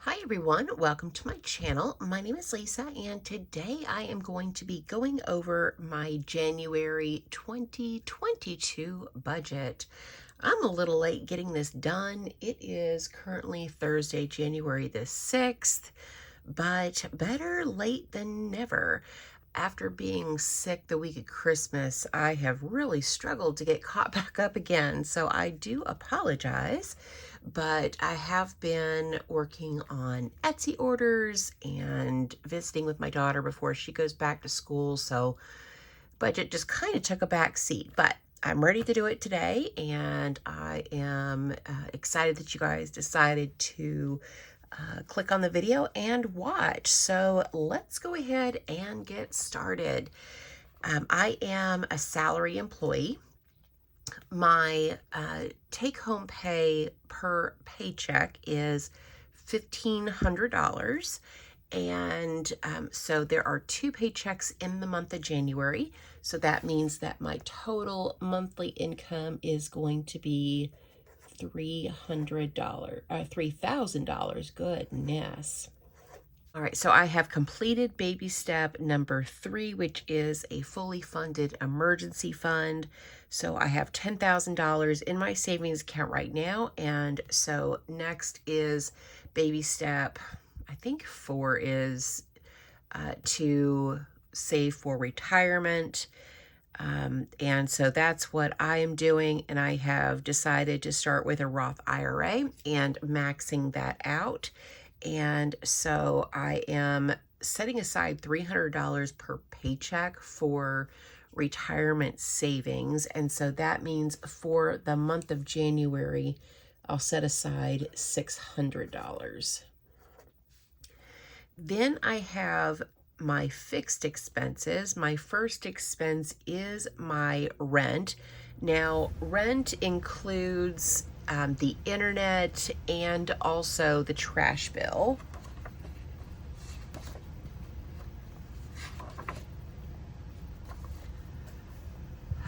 Hi everyone, welcome to my channel. My name is Lisa and today I am going to be going over my January 2022 budget. I'm a little late getting this done. It is currently Thursday, January the 6th, but better late than never. After being sick the week of Christmas, I have really struggled to get caught back up again, so I do apologize. But I have been working on Etsy orders and visiting with my daughter before she goes back to school, so budget just kind of took a back seat. But I'm ready to do it today, and I am excited that you guys decided to click on the video and watch. So let's go ahead and get started. I am a salary employee. My take-home pay per paycheck is $1,500. And so there are two paychecks in the month of January. So that means that my total monthly income is going to be $3,000. Goodness. All right, so I have completed baby step number 3, which is a fully funded emergency fund. So I have $10,000 in my savings account right now. And so next is baby step, I think 4 is to save for retirement. And so that's what I am doing. And I have decided to start with a Roth IRA and maxing that out. And so I am setting aside $300 per paycheck for retirement savings. And so that means for the month of January, I'll set aside $600. Then I have my fixed expenses. My first expense is my rent. Now, rent includes the internet and also the trash bill.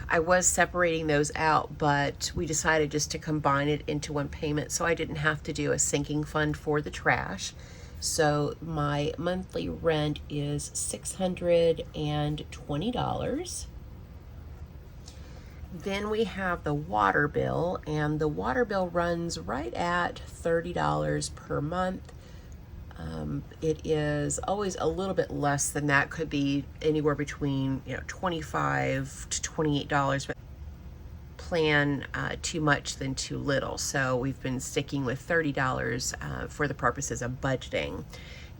I was separating those out, but we decided just to combine it into one payment so I didn't have to do a sinking fund for the trash. So my monthly rent is $620. Then we have the water bill, and the water bill runs right at $30 per month. It is always a little bit less than that, could be anywhere between $25 to $28, but plan too much than too little. So we've been sticking with $30 for the purposes of budgeting.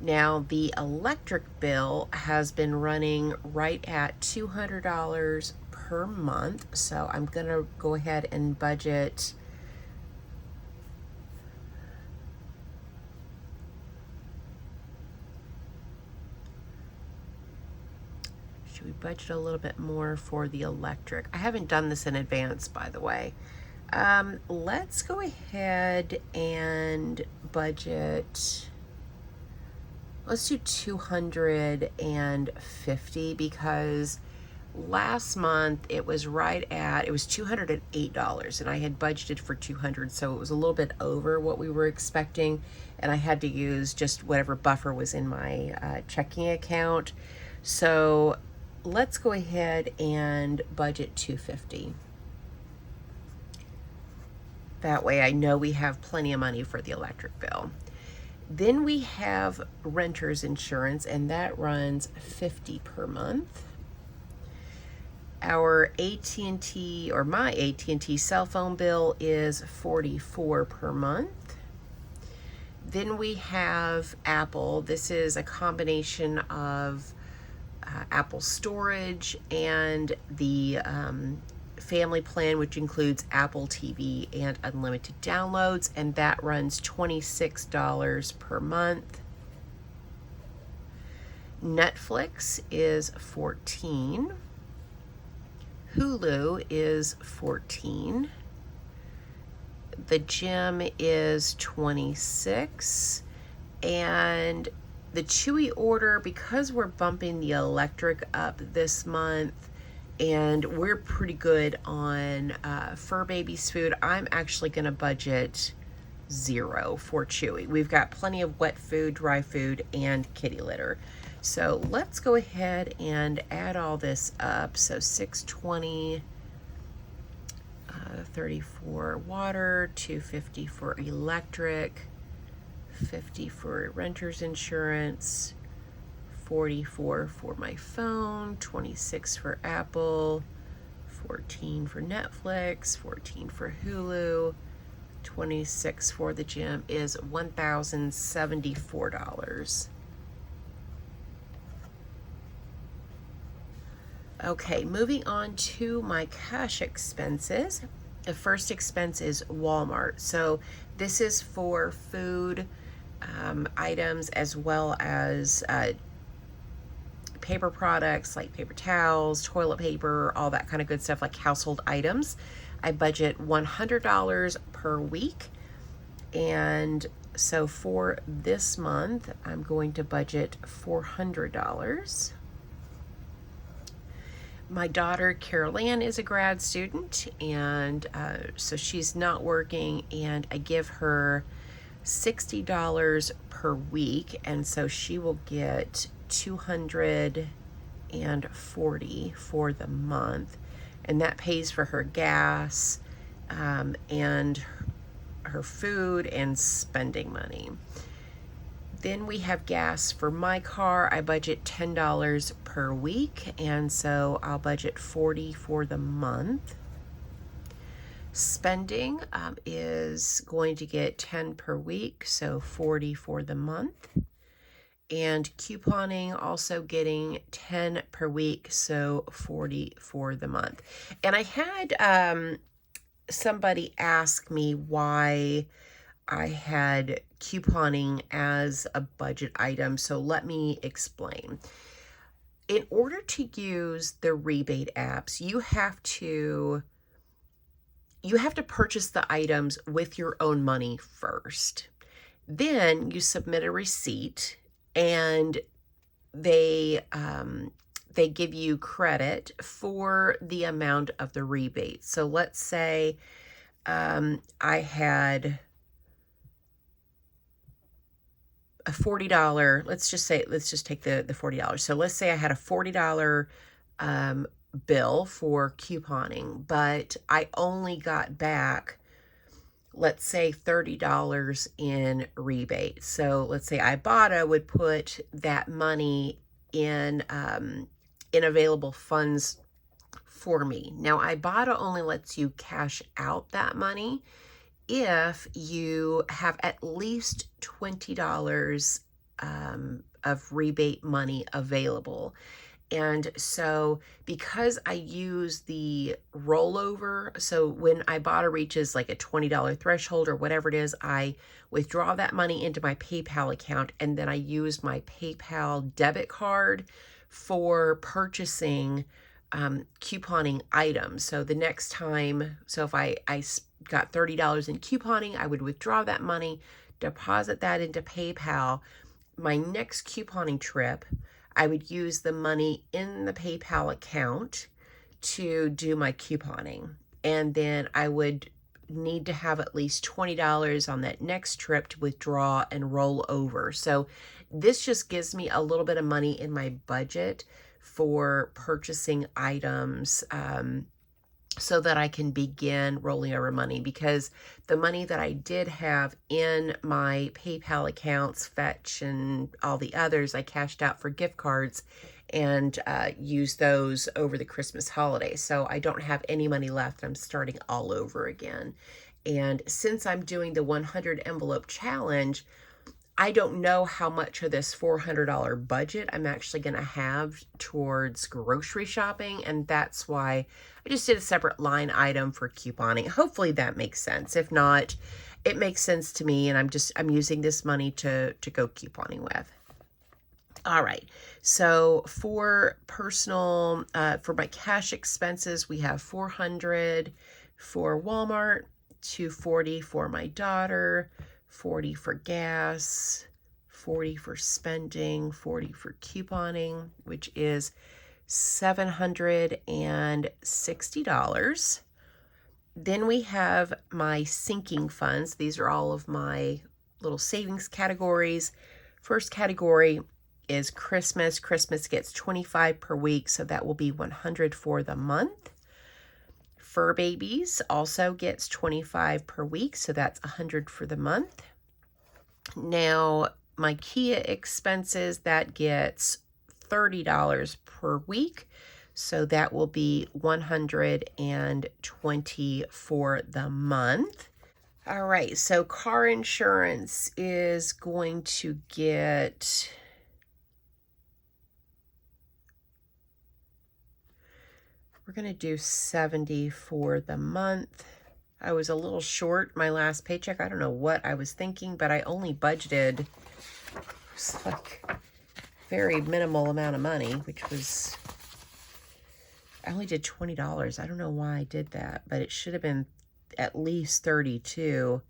Now the electric bill has been running right at $200 per month. So I'm gonna go ahead and budget should we budget a little bit more for the electric? I haven't done this in advance, by the way. Let's go ahead and budget. Let's do $250 because last month it was $208 and I had budgeted for $200, so it was a little bit over what we were expecting, and I had to use just whatever buffer was in my checking account. So let's go ahead and budget $250. That way I know we have plenty of money for the electric bill. Then we have renter's insurance, and that runs $50 per month. Our AT&T, or my AT&T cell phone bill is $44 per month. Then we have Apple. This is a combination of Apple storage and the family plan, which includes Apple TV and unlimited downloads, and that runs $26 per month. Netflix is $14. Hulu is $14. The gym is $26. And the Chewy order, because we're bumping the electric up this month, and we're pretty good on fur babies food, I'm actually going to budget 0 for Chewy. We've got plenty of wet food, dry food, and kitty litter. So let's go ahead and add all this up. So 620, 30 for water, 250 for electric, 50 for renter's insurance, 44 for my phone, 26 for Apple, 14 for Netflix, 14 for Hulu, 26 for the gym is $1,074. Okay, moving on to my cash expenses. The first expense is Walmart. So this is for food items as well as paper products like paper towels, toilet paper, all that kind of good stuff, like household items. I budget $100 per week. And so for this month, I'm going to budget $400. My daughter, Carol Ann, is a grad student, and so she's not working, and I give her $60 per week, and so she will get $240 for the month, and that pays for her gas and her food and spending money. Then we have gas for my car. I budget $10 per week, and so I'll budget $40 for the month. Spending is going to get $10 per week, so $40 for the month. And couponing also getting $10 per week, so $40 for the month. And I had somebody ask me why I had couponing as a budget item, so let me explain. In order to use the rebate apps, you have to purchase the items with your own money first. Then you submit a receipt, and they give you credit for the amount of the rebate. So let's say I had a $40, let's just take the $40. So let's say I had a $40 bill for couponing, but I only got back, let's say, $30 in rebate. So let's say IBOTTA would put that money in available funds for me. Now, IBOTTA only lets you cash out that money if you have at least $20 of rebate money available. And so because I use the rollover, so when IBOTTA reaches like a $20 threshold or whatever it is, I withdraw that money into my PayPal account, and then I use my PayPal debit card for purchasing couponing items. So the next time, so if I got $30 in couponing, I would withdraw that money, deposit that into PayPal. My next couponing trip, I would use the money in the PayPal account to do my couponing. And then I would need to have at least $20 on that next trip to withdraw and roll over. So this just gives me a little bit of money in my budget for purchasing items so that I can begin rolling over money, because the money that I did have in my PayPal accounts, Fetch and all the others, I cashed out for gift cards and used those over the Christmas holiday. So I don't have any money left. I'm starting all over again. And since I'm doing the 100 envelope challenge, I don't know how much of this $400 budget I'm actually going to have towards grocery shopping, and that's why I just did a separate line item for couponing. Hopefully that makes sense. If not, it makes sense to me, and I'm using this money to go couponing with. All right, so for personal, for my cash expenses, we have $400 for Walmart, $240 for my daughter, $40 for gas, $40 for spending, $40 for couponing, which is $760. Then we have my sinking funds. These are all of my little savings categories. First category is Christmas. Christmas gets 25 per week, so that will be 100 for the month. Fur Babies also gets 25 per week, so that's 100 for the month. Now, my Kia expenses, that gets $30 per week, so that will be 120 for the month. All right, so car insurance is going to get, we're going to do 70 for the month. I was a little short my last paycheck. I don't know what I was thinking, but I only budgeted like very minimal amount of money, which was, I only did $20. I don't know why I did that, but it should have been at least 32,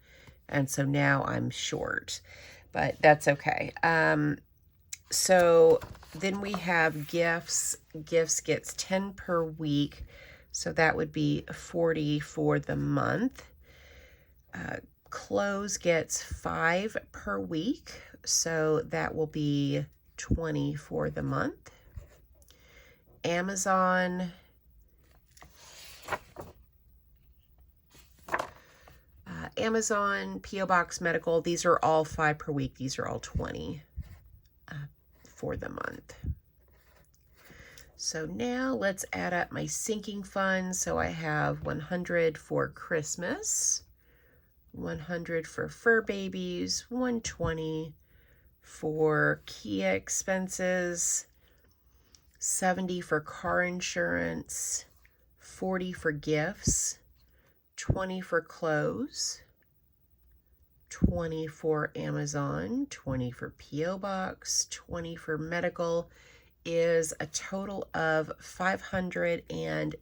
and so now I'm short, but that's okay. So then we have gifts. Gifts gets 10 per week, so that would be 40 for the month. Clothes gets 5 per week, so that will be 20 for the month. Amazon, P.O. Box, medical, these are all 5 per week. These are all 20 for the month. So now let's add up my sinking funds. So I have 100 for Christmas, 100 for Fur Babies, 120 for Kia expenses, 70 for car insurance, 40 for gifts, 20 for clothes, 20 for Amazon, 20 for P.O. Box, 20 for medical, is a total of $510.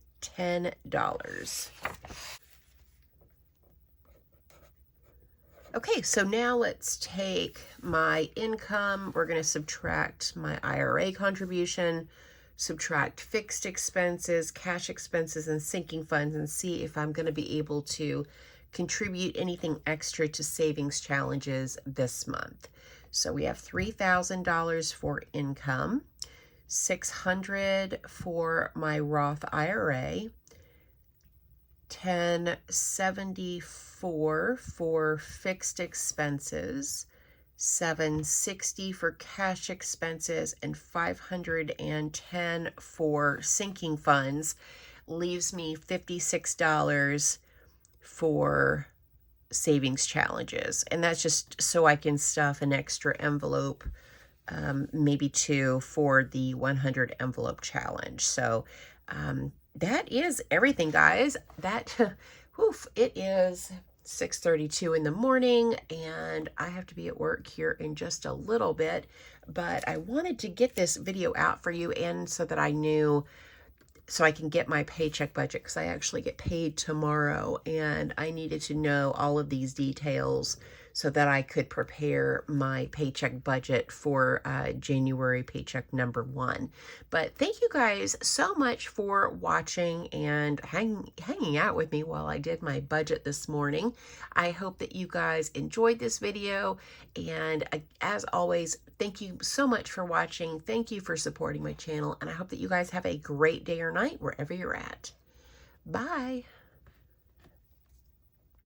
Okay, so now let's take my income. We're going to subtract my IRA contribution, subtract fixed expenses, cash expenses, and sinking funds, and see if I'm going to be able to contribute anything extra to savings challenges this month. So we have $3,000 for income, $600 for my Roth IRA, $1,074 for fixed expenses, $760 for cash expenses, and $510 for sinking funds. Leaves me $56 for savings challenges, and that's just so I can stuff an extra envelope, maybe 2 for the 100 envelope challenge. So that is everything, guys. That it is 6:32 in the morning, and I have to be at work here in just a little bit, but I wanted to get this video out for you, and so that I knew, so I can get my paycheck budget, because I actually get paid tomorrow, and I needed to know all of these details so that I could prepare my paycheck budget for January paycheck number 1. But thank you guys so much for watching and hanging out with me while I did my budget this morning. I hope that you guys enjoyed this video, and as always, thank you so much for watching. Thank you for supporting my channel, and I hope that you guys have a great day or night wherever you're at. Bye.